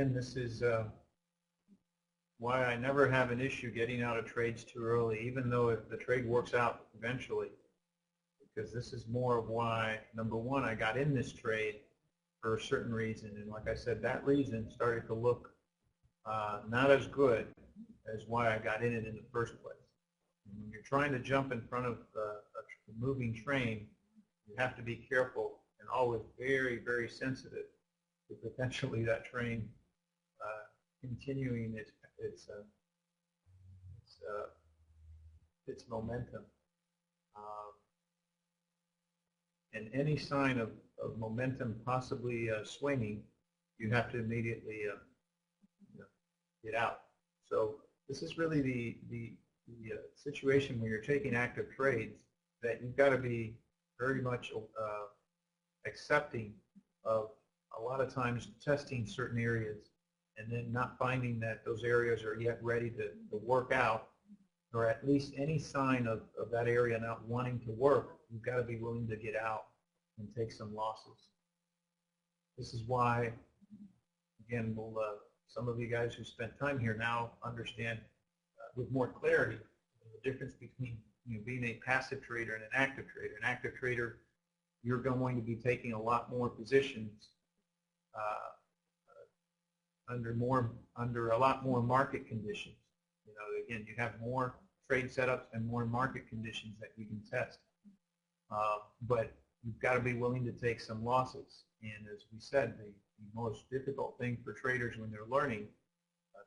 again, this is why I never have an issue getting out of trades too early, even though if the trade works out eventually. Because this is more of why, number one, I got in this trade for a certain reason. And like I said, that reason started to look not as good as why I got in it in the first place. And when you're trying to jump in front of a moving train, you have to be careful and always very, very sensitive to potentially that train continuing its momentum. And any sign of momentum possibly swinging, you have to immediately get out. So this is really the situation where you're taking active trades, that you've got to be very much accepting of a lot of times testing certain areas and then not finding that those areas are yet ready to work out, or at least any sign of that area not wanting to work. You've got to be willing to get out and take some losses. This is why, again, some of you guys who spent time here now understand with more clarity the difference between being a passive trader and an active trader. An active trader, you're going to be taking a lot more positions under a lot more market conditions. Again, you have more trade setups and more market conditions that you can test. But you've got to be willing to take some losses. And as we said, the most difficult thing for traders when they're learning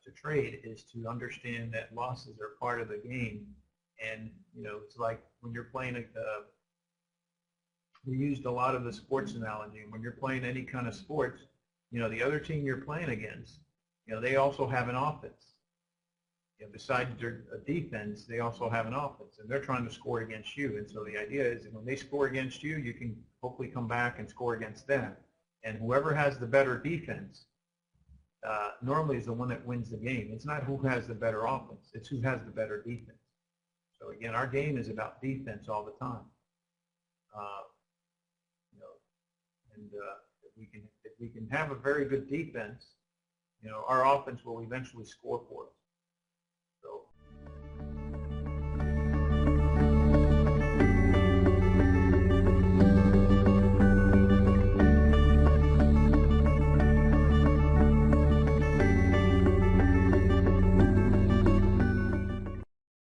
to trade is to understand that losses are part of the game. And it's like when you're playing we used a lot of the sports analogy. When you're playing any kind of sports, the other team you're playing against, they also have an offense. Besides their defense, they also have an offense, and they're trying to score against you. And so the idea is that when they score against you, you can hopefully come back and score against them. And whoever has the better defense normally is the one that wins the game. It's not who has the better offense; it's who has the better defense. So again, our game is about defense all the time. If we can have a very good defense, our offense will eventually score for us.